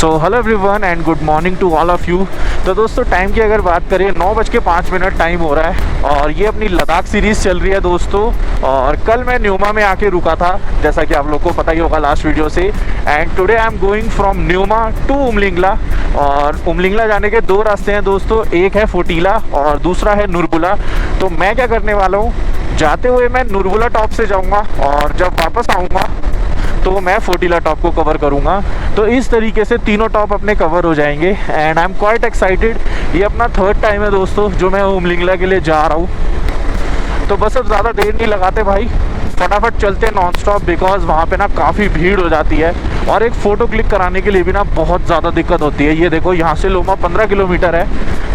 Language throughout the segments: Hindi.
So hello everyone and good morning to all of you. तो दोस्तों टाइम की अगर बात करें 9:05 टाइम हो रहा है और ये अपनी लद्दाख सीरीज़ चल रही है दोस्तों। और कल मैं न्यूमा में आके रुका था, जैसा कि आप लोग को पता ही होगा लास्ट वीडियो से। And today I am going from Nyoma to Umlingla. और उमलिंगला जाने के दो रास्ते हैं दोस्तों, एक है फोटीला और दूसरा है नुरबुला। तो मैं क्या करने वाला हूँ, जाते हुए मैं नुरबुला टॉप से जाऊँगा और जब वापस आऊँगा तो मैं फोटीला टॉप को कवर करूँगा। तो इस तरीके से तीनों टॉप अपने कवर हो जाएंगे and I am quite excited. ये अपना थर्ड टाइम है दोस्तों जो मैं उमलिंगला के लिए जा रहा हूँ। तो बस अब ज़्यादा देर नहीं लगाते भाई, फटाफट चलते हैं नॉन स्टॉप, बिकॉज वहाँ पे ना काफ़ी भीड़ हो जाती है और एक फ़ोटो क्लिक कराने के लिए भी ना बहुत ज़्यादा दिक्कत होती है। ये देखो यहाँ से लोमा 15 किलोमीटर है,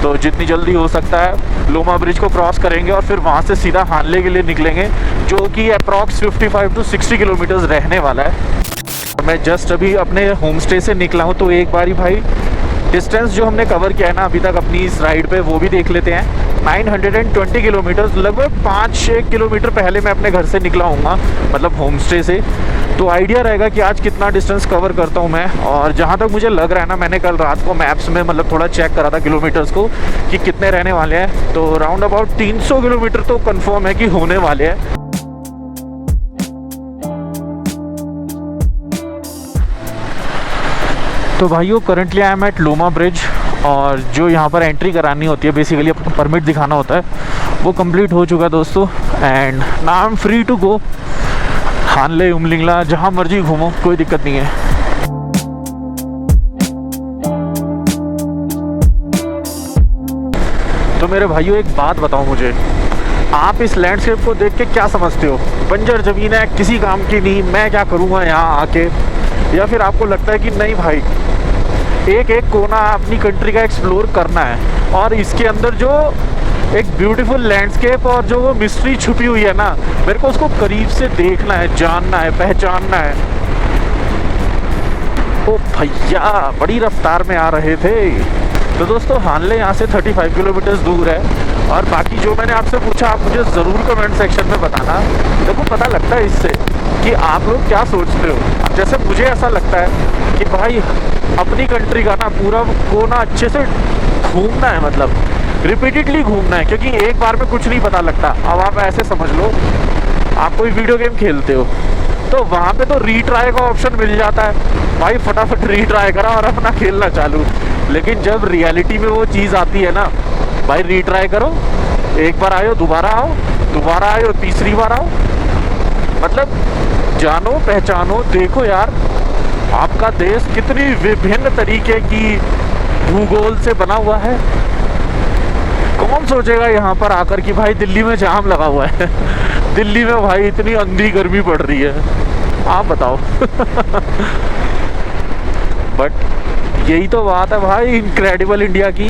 तो जितनी जल्दी हो सकता है लोमा ब्रिज को क्रॉस करेंगे और फिर वहाँ से सीधा हानले के लिए निकलेंगे, जो कि अप्रॉक्स 55 to 60 किलोमीटर्स रहने वाला है। मैं जस्ट अभी अपने होम स्टे से निकला हूँ, तो एक बारी भाई डिस्टेंस जो हमने कवर किया है ना अभी तक अपनी इस राइड पे, वो भी देख लेते हैं। 920 किलोमीटर्स, लगभग 5-6 किलोमीटर पहले मैं अपने घर से निकला हूँगा, मतलब होम स्टे से। तो आइडिया रहेगा कि आज कितना डिस्टेंस कवर करता हूँ मैं। और जहाँ तक मुझे लग रहा है ना, मैंने कल रात को मैप्स में मतलब थोड़ा चेक करा था किलोमीटर्स को कि कितने रहने वाले हैं, तो राउंड अबाउट 300 किलोमीटर तो कन्फर्म है कि होने वाले हैं। तो भाइयों currently I am at Loma bridge और जो यहाँ पर एंट्री करानी होती है, बेसिकली अपना परमिट दिखाना होता है, वो कंप्लीट हो चुका है दोस्तों। And now I am free to go Hanle Umlingla, जहाँ मर्जी घूमो, कोई दिक्कत नहीं है। तो मेरे भाइयों एक बात बताओ मुझे, आप इस लैंडस्केप को देख के क्या समझते हो? बंजर ज़मीन है, किसी काम की नहीं, मैं क्या करूँगा यहाँ आके? या फिर आपको लगता है कि नहीं भाई, एक एक कोना अपनी कंट्री का एक्सप्लोर करना है और इसके अंदर जो एक ब्यूटीफुल लैंडस्केप और जो वो मिस्ट्री छुपी हुई है ना, मेरे को उसको करीब से देखना है, जानना है, पहचानना है। ओ भैया बड़ी रफ्तार में आ रहे थे। तो दोस्तों हानले यहाँ से 35 किलोमीटर दूर है। और बाकी जो मैंने आपसे पूछा, आप मुझे ज़रूर कमेंट सेक्शन में बताना। देखो पता लगता है इससे कि आप लोग क्या सोचते हो। अब जैसे मुझे ऐसा लगता है कि भाई अपनी कंट्री का ना पूरा कोना अच्छे से घूमना है, मतलब रिपीटेडली घूमना है, क्योंकि एक बार में कुछ नहीं पता लगता। अब आप ऐसे समझ लो, आप कोई वीडियो गेम खेलते हो तो वहाँ पे तो रीट्राई का ऑप्शन मिल जाता है, भाई फटाफट रीट्राई करा और अपना खेलना चालू। लेकिन जब रियलिटी में वो चीज़ आती है ना, भाई रीट्राई करो, एक बार आयो दोबारा आओ, दोबारा आयो तीसरी बार आओ, मतलब जानो पहचानो। देखो यार आपका देश कितनी विभिन्न तरीके की भूगोल से बना हुआ है। कौन सोचेगा यहाँ पर आकर कि भाई दिल्ली में जाम लगा हुआ है दिल्ली में भाई इतनी अंधी गर्मी पड़ रही है, आप बताओ बट यही तो बात है भाई इनक्रेडिबल इंडिया की।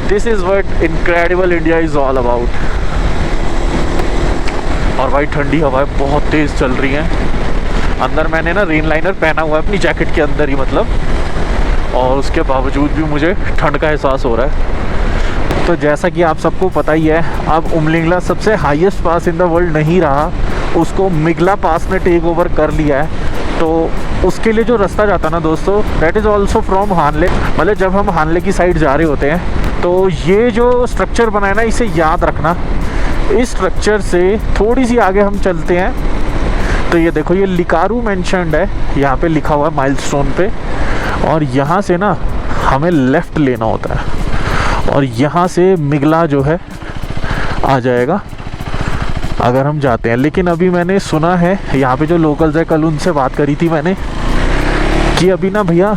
This is what incredible India is all about. और भाई ठंडी हवाएं बहुत तेज़ चल रही हैं। अंदर मैंने ना रेन लाइनर पहना हुआ है अपनी जैकेट के अंदर ही, मतलब, और उसके बावजूद भी मुझे ठंड का एहसास हो रहा है। तो जैसा कि आप सबको पता ही है, अब उमलिंगला सबसे highest pass in the world नहीं रहा, उसको मिगला पास ने टेक ओवर कर लिया है। तो उसके लिए जो रास्ता जाता है ना दोस्तों, दैट इज़ ऑल्सो फ्रॉम हानले। मतलब जब हम हानले की साइड जा रहे होते हैं तो ये जो स्ट्रक्चर बना है ना, इसे याद रखना। इस स्ट्रक्चर से थोड़ी सी आगे हम चलते हैं तो ये देखो, ये लिकारू मेंशन्ड है, यहाँ पे लिखा हुआ है माइलस्टोन पे। और यहाँ से ना हमें लेफ़्ट लेना होता है और यहाँ से मिगला जो है आ जाएगा अगर हम जाते हैं। लेकिन अभी मैंने सुना है यहाँ पे जो लोकल्स है, कल उनसे बात करी थी मैंने, कि अभी ना भैया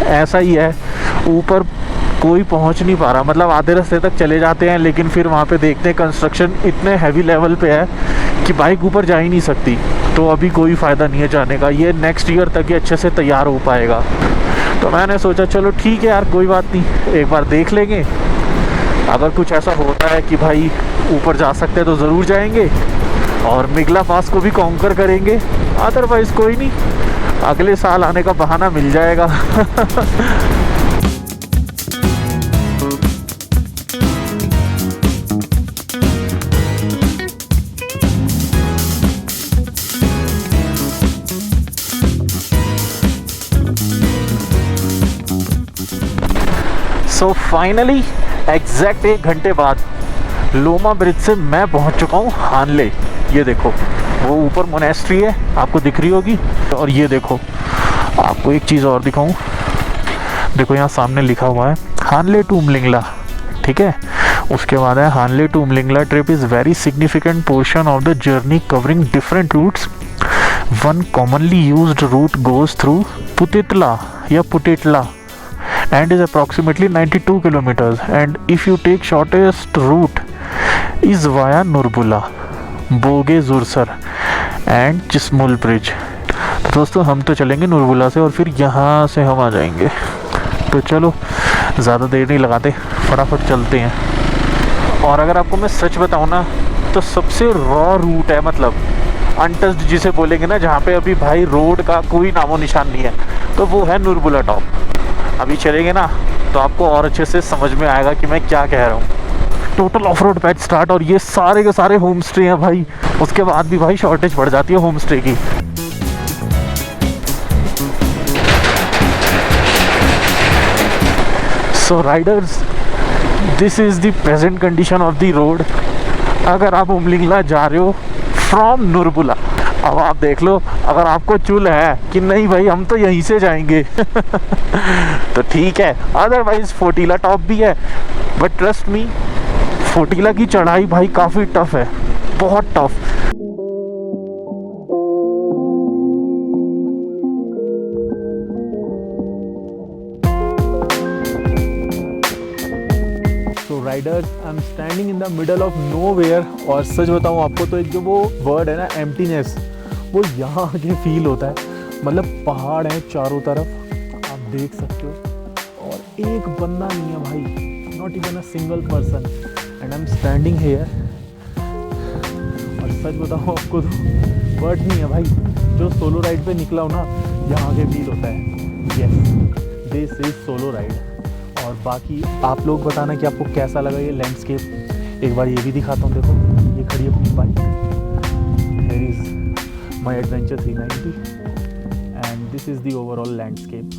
ऐसा ही है, ऊपर कोई पहुँच नहीं पा रहा। मतलब आधे रास्ते तक चले जाते हैं लेकिन फिर वहाँ पे देखते हैं कंस्ट्रक्शन इतने हैवी लेवल पे है कि बाइक ऊपर जा ही नहीं सकती। तो अभी कोई फ़ायदा नहीं है जाने का, ये नेक्स्ट ईयर तक ही अच्छे से तैयार हो पाएगा। तो मैंने सोचा चलो ठीक है यार, कोई बात नहीं, एक बार देख लेंगे। अगर कुछ ऐसा होता है कि भाई ऊपर जा सकते हैं तो ज़रूर जाएंगे और मिगला पास को भी कॉन्कर करेंगे। अदरवाइज़ कोई नहीं, अगले साल आने का बहाना मिल जाएगा सो फाइनली एग्जैक्ट 1 घंटे बाद लोमा ब्रिज से मैं पहुंच चुका हूँ हानले। ये देखो वो ऊपर मोनेस्ट्री है, आपको दिख रही होगी। और ये देखो आपको एक चीज़ और दिखाऊं, देखो यहाँ सामने लिखा हुआ है हानले टू उमलिंगला, ठीक है। उसके बाद है Hanle to Umlingla trip is very significant portion of the journey covering different routes. One commonly used route goes through Putitla या Putetla and is approximately 92 kilometers, and if you take shortest route is via Nurbula, Boge Zursar and Chismul Bridge। तो दोस्तों हम तो चलेंगे नुरबुला से और फिर यहाँ से हम आ जाएंगे। तो चलो ज़्यादा देर नहीं लगाते, फटाफट चलते हैं। और अगर आपको मैं सच बताऊँ ना तो सबसे रॉ रूट है, मतलब अनटच्ड जिसे बोलेंगे ना, जहाँ पे अभी भाई रोड का कोई नामो निशान नहीं है, तो वो है नुरबुला टॉप। अभी चलेंगे ना तो आपको और अच्छे से समझ में आएगा कि मैं क्या कह रहा हूँ। Total of road patch start, और ये सारे के सारे होम स्टे हैं भाई। उसके बाद भी भाई शॉर्टेज बढ़ जाती है होम स्टे की। So riders, this is the present condition of the road अगर आप उमलिंगला जा रहे हो फ्रॉम नुरबुला। अब आप देख लो, अगर आपको चुल है कि नहीं भाई हम तो यहीं से जाएंगे तो ठीक है, अदरवाइज फोटीला टॉप भी है। बट ट्रस्ट मी, फोटीला की चढ़ाई भाई काफ़ी टफ है, बहुत tough. So Riders, I am standing in the middle of nowhere. और सच बताऊँ आपको तो एक जो वो वर्ड है ना एम्प्टीनेस, वो यहाँ आके फील होता है। मतलब पहाड़ हैं चारों तरफ, आप देख सकते हो, और एक बंदा नहीं है भाई, not even a single person, and I am standing here. और सच बताऊँ आपको तो वर्ड नहीं है भाई, जो सोलो राइड पे निकला हो ना, यहाँ आके फील होता है yes this is solo ride. और बाकी आप लोग बताना कि आपको कैसा लगा ये लैंडस्केप। एक बार ये भी दिखाता हूँ, देखो ये खड़ी अपनी bike, here is My Adventure 390 and this is the overall landscape।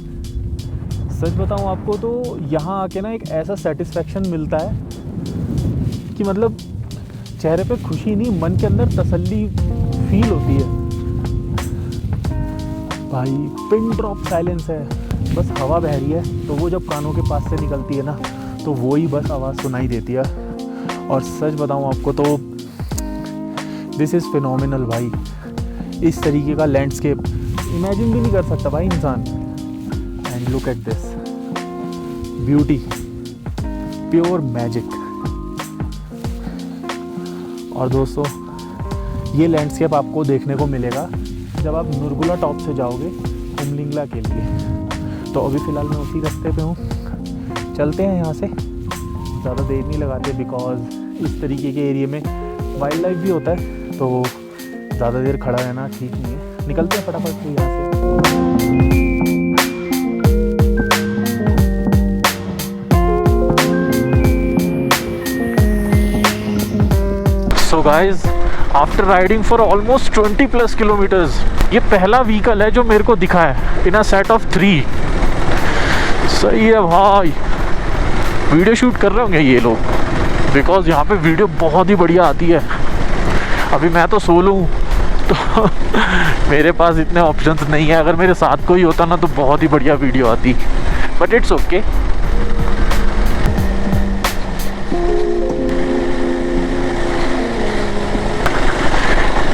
सच बताऊँ आपको तो यहाँ आके ना एक ऐसा सेटिस्फैक्शन मिलता है कि मतलब चेहरे पे खुशी नहीं, मन के अंदर तसल्ली फील होती है भाई। पिन ड्रॉप साइलेंस है, बस हवा बह रही है तो वो जब कानों के पास से निकलती है ना तो वो ही बस आवाज़ सुनाई देती है। और सच बताऊँ आपको तो दिस इज़ फिनोमिनल भाई। इस तरीके का लैंडस्केप इमेजिन भी नहीं कर सकता भाई इंसान। And look at this beauty, pure magic. और दोस्तों ये लैंडस्केप आपको देखने को मिलेगा जब आप नुरबुला टॉप से जाओगे उमलिंगला के लिए। तो अभी फ़िलहाल मैं उसी रास्ते पे हूँ, चलते हैं यहाँ से, ज़्यादा देर नहीं लगाते बिकॉज इस तरीके के एरिया में वाइल्ड लाइफ भी होता है, तो ज़्यादा देर खड़ा रहना ठीक नहीं है। निकलते हैं फटाफट से यहाँ से। So guys, after riding for almost 20+ kilometres, ये पहला व्हीकल है जो मेरे को दिखा है इन अ सेट ऑफ 3। सही है भाई, वीडियो शूट कर रहे होंगे ये लोग, बिकॉज यहाँ पे वीडियो बहुत ही बढ़िया आती है। अभी मैं तो सोलो हूँ तो मेरे पास इतने ऑप्शंस नहीं है। अगर मेरे साथ कोई होता ना तो बहुत ही बढ़िया वीडियो आती, बट इट्स ओके।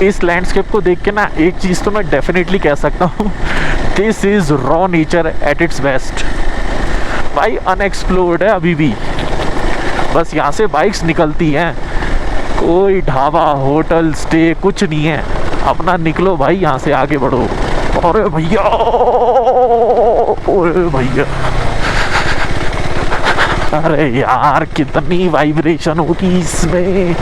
इस लैंडस्केप को देख के ना एक चीज़ तो मैं डेफिनेटली कह सकता हूँ, this is raw nature at its best भाई। अनएक्सप्लोर्ड है अभी भी, बस यहाँ से बाइक्स निकलती हैं, कोई ढाबा होटल स्टे कुछ नहीं है। अपना निकलो भाई, यहाँ से आगे बढ़ो। अरे भैया, अरे भैया, अरे यार कितनी वाइब्रेशन होगी इसमें,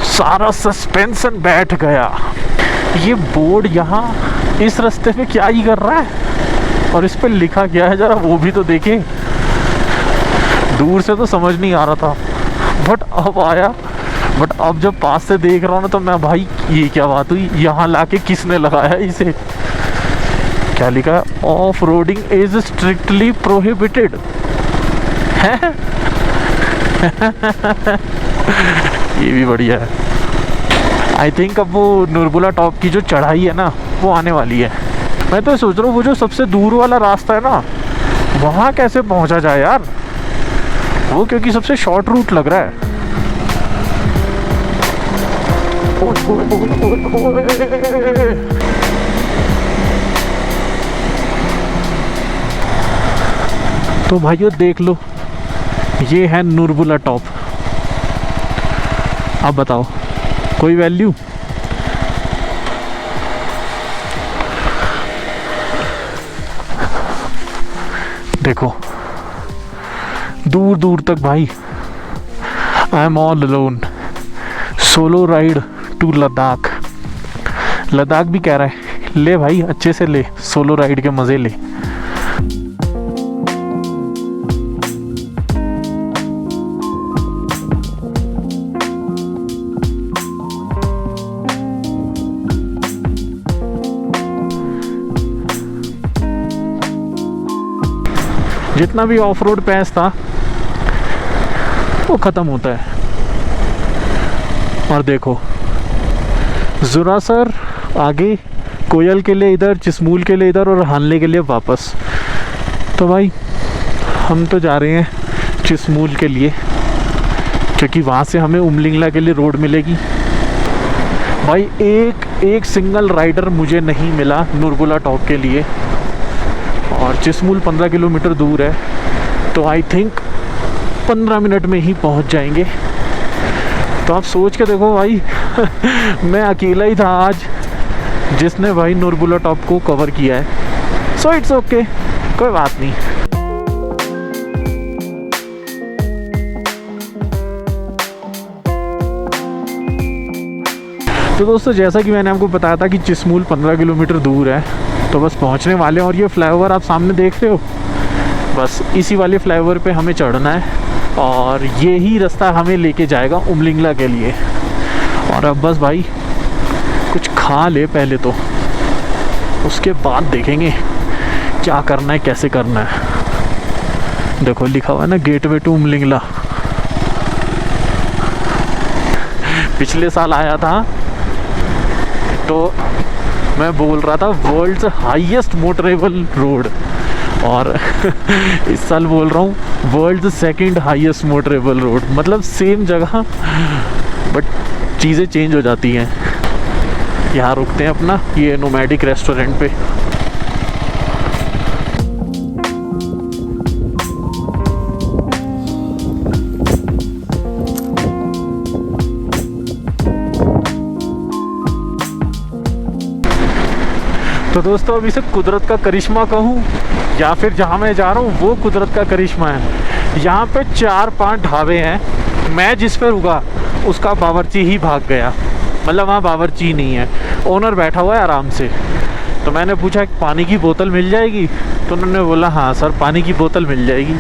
सारा सस्पेंशन बैठ गया। ये बोर्ड यहाँ इस रास्ते पे क्या ही कर रहा है, और इस पे लिखा क्या है जरा वो भी तो देखें। दूर से तो समझ नहीं आ रहा था, बट अब आया। बट अब जब पास से देख रहा हूँ ना तो मैं भाई ये क्या बात हुई, यहाँ लाके किसने लगाया इसे, क्या लिखा है? Off roading is strictly prohibited है। ये भी बढ़िया है। आई थिंक अब वो नुरबुला टॉप की जो चढ़ाई है ना वो आने वाली है। मैं तो सोच रहा हूँ वो जो सबसे दूर वाला रास्ता है ना वहाँ कैसे पहुँचा जाए यार, वो क्योंकि सबसे शॉर्ट रूट लग रहा है। तो भाइयों देख लो, ये है नुरबुला टॉप। अब बताओ कोई वैल्यू? देखो दूर दूर तक भाई, I am all alone, solo ride to Ladakh. Ladakh भी कह रहा है ले भाई अच्छे से ले, सोलो राइड के मज़े ले। जितना भी ऑफ रोड पैस था वो ख़त्म होता है। और देखो ज़ुरासर आगे, कोयल के लिए इधर, चिस्मूल के लिए इधर और हानले के लिए वापस। तो भाई हम तो जा रहे हैं चिस्मूल के लिए, क्योंकि वहाँ से हमें उमलिंगला के लिए रोड मिलेगी। भाई एक सिंगल राइडर मुझे नहीं मिला नुरबुला टॉप के लिए, और चिस्मूल 15 किलोमीटर दूर है। तो आई थिंक 15 मिनट में ही पहुंच जाएंगे। तो आप सोच के देखो भाई मैं अकेला ही था आज जिसने भाई नुरबुला टॉप को कवर किया है। सो इट्स ओके, कोई बात नहीं। तो दोस्तों जैसा कि मैंने आपको बताया था कि चिस्मूल 15 किलोमीटर दूर है, तो बस पहुंचने वाले हैं। और ये फ्लाईओवर आप सामने देख रहे हो, बस इसी वाले फ्लाईओवर पे हमें चढ़ना है और ये ही रास्ता हमें लेके जाएगा उमलिंगला के लिए। और अब बस भाई कुछ खा ले पहले, तो उसके बाद देखेंगे क्या करना है कैसे करना है। देखो लिखा हुआ है ना गेटवे टू उमलिंगला। पिछले साल आया था तो मैं बोल रहा था वर्ल्ड्स हाईएस्ट मोटरेबल रोड, और इस साल बोल रहा हूँ world second highest motorable road. मतलब सेम जगह बट चीज़ें चेंज हो जाती हैं। यहाँ रुकते हैं अपना ये नोमैडिक रेस्टोरेंट पे। तो दोस्तों अब इसे कुदरत का करिश्मा कहूँ या फिर जहाँ मैं जा रहा हूँ वो कुदरत का करिश्मा है। यहाँ पे 4-5 ढाबे हैं, मैं जिस पे रुका उसका बावर्ची ही भाग गया। मतलब वहाँ बावर्ची नहीं है, ओनर बैठा हुआ है आराम से। तो मैंने पूछा पानी की बोतल मिल जाएगी? तो उन्होंने बोला हाँ सर पानी की बोतल मिल जाएगी।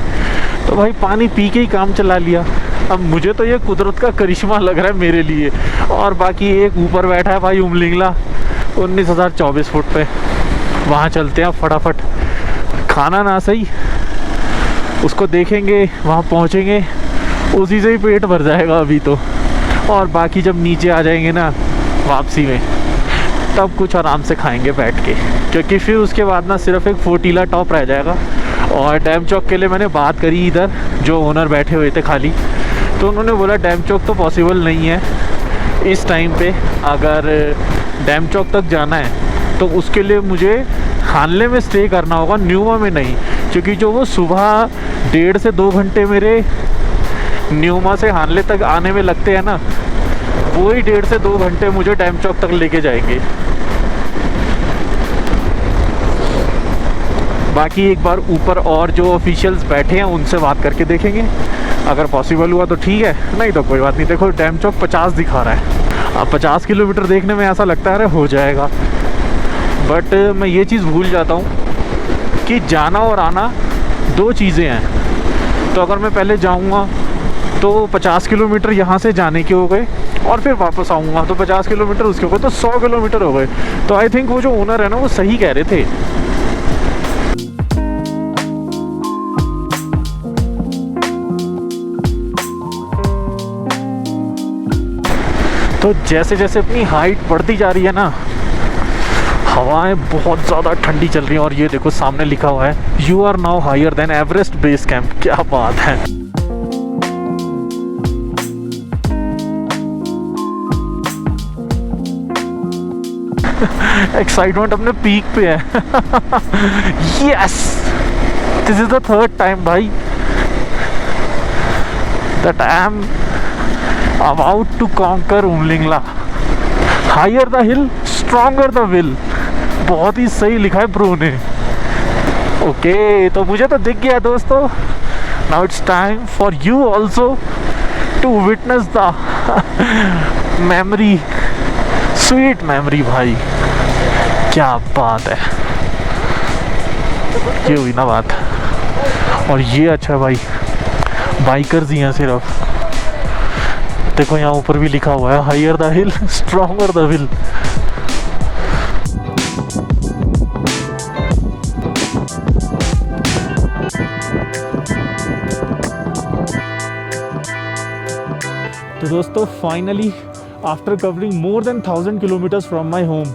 तो भाई पानी पी के ही काम चला लिया। अब मुझे तो ये कुदरत का करिश्मा लग रहा है मेरे लिए। और बाकी एक ऊपर बैठा है भाई उमलिंगला 19,024 फुट पे, वहाँ चलते हैं फटाफट। खाना ना सही, उसको देखेंगे, वहाँ पहुँचेंगे, उसी से ही पेट भर जाएगा अभी तो। और बाकी जब नीचे आ जाएंगे ना वापसी में, तब कुछ आराम से खाएंगे बैठ के, क्योंकि फिर उसके बाद ना सिर्फ एक फोर्टीला टॉप रह जाएगा। और डैम चौक के लिए मैंने बात करी इधर जो ओनर बैठे हुए थे खाली, तो उन्होंने बोला डैम चौक तो पॉसिबल नहीं है इस टाइम पे। अगर डैम चौक तक जाना है तो उसके लिए मुझे हानले में स्टे करना होगा, न्यूमा में नहीं। क्योंकि जो वो सुबह 1.5 से 2 घंटे मेरे न्यूमा से हानले तक आने में लगते हैं ना, वो ही 1.5 से 2 घंटे मुझे डैम चौक तक लेके जाएंगे। बाकी एक बार ऊपर और जो ऑफिशियल्स बैठे हैं उनसे बात करके देखेंगे, अगर पॉसिबल हुआ तो ठीक है, नहीं तो कोई बात नहीं। देखो डैम चौक 50 दिखा रहा है, अब 50 किलोमीटर देखने में ऐसा लगता है अरे हो जाएगा, बट मैं ये चीज़ भूल जाता हूँ कि जाना और आना 2 चीज़ें हैं। तो अगर मैं पहले जाऊँगा तो 50 किलोमीटर यहाँ से जाने के हो गए, और फिर वापस आऊँगा तो 50 किलोमीटर उसके हो गए, तो 100 किलोमीटर हो गए। तो आई थिंक वो जो ओनर है ना वो सही कह रहे थे तो जैसे जैसे अपनी हाइट बढ़ती जा रही है ना, हवाएं बहुत ज़्यादा ठंडी चल रही हैं। और ये देखो सामने लिखा हुआ है you are now higher than Everest base camp. क्या बात है। एक्साइटमेंट अपने पीक पे है। Yes, this is the third time भाई that I am about to conquer Umlingla. Higher the hill stronger the will. बहुत ही सही लिखा है ब्रो ने। ओके, तो मुझे तो दिख गया दोस्तों। Now it's time for you also to witness the memory, sweet memory भाई। क्या बात है, ये हुई ना बात। और ये अच्छा भाई, बाइकर्स ही हैं सिर्फ। देखो यहाँ ऊपर भी लिखा हुआ है higher the hill stronger the will. तो दोस्तों finally after covering more than 1000 kilometres from my home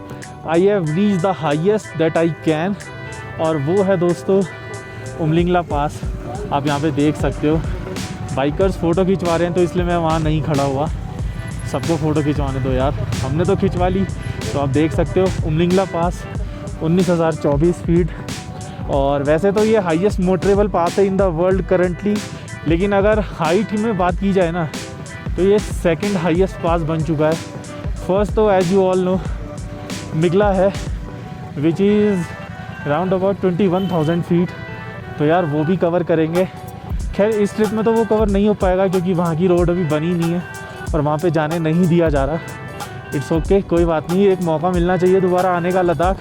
I have reach the highest that I can. और वो है दोस्तों उमलिंगला पास। आप यहाँ पे देख सकते हो बाइकर्स फ़ोटो खिंचवा रहे हैं, तो इसलिए मैं वहाँ नहीं खड़ा हुआ। सबको फ़ोटो खिंचवाने दो यार, हमने तो खिंचवा ली। तो आप देख सकते हो उमलिंगला पास 19,024 फीट। और वैसे तो ये हाईएस्ट मोटरेबल पास है इन द वर्ल्ड करंटली, लेकिन अगर हाइट में बात की जाए ना तो ये सेकंड हाईएस्ट पास बन चुका है। फर्स्ट तो एज यू ऑल नो मिगला है which is round about 21,000 feet. तो यार वो भी कवर करेंगे। खैर इस ट्रिप में तो वो कवर नहीं हो पाएगा क्योंकि वहाँ की रोड अभी बनी नहीं है और वहाँ पे जाने नहीं दिया जा रहा। इट्स ओके, कोई बात नहीं। एक मौका मिलना चाहिए दोबारा आने का लद्दाख,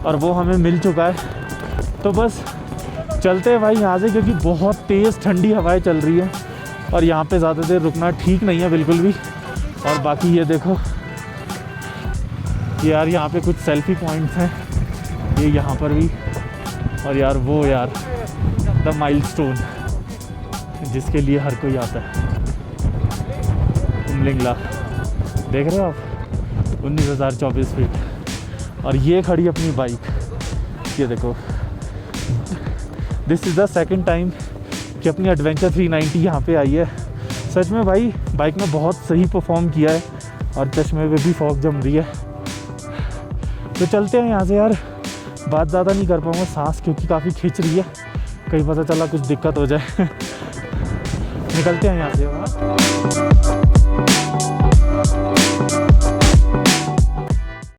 और वो हमें मिल चुका है। तो बस चलते हैं भाई यहाँ से, क्योंकि बहुत तेज़ ठंडी हवाएं चल रही है और यहाँ पे ज़्यादा देर रुकना ठीक नहीं है बिल्कुल भी। और बाकी ये देखो ये यार यहाँ पे कुछ सेल्फी पॉइंट्स हैं, ये यहाँ पर भी। और यार वो यार द माइलस्टोन जिसके लिए हर कोई आता है, उमलिंगला। देख रहे हो आप 19,024 फीट। और ये खड़ी अपनी बाइक, ये देखो। This is the second time कि अपनी एडवेंचर 390 यहाँ पे आई है। सच में भाई बाइक में बहुत सही परफॉर्म किया है और चश्मे पे भी फॉग जम रही है। तो चलते हैं यहाँ से यार। बात ज़्यादा नहीं कर पाऊँगा, सांस क्योंकि काफ़ी खिंच रही है, कहीं पता चला कुछ दिक्कत हो जाए। निकलते हैं यहाँ से।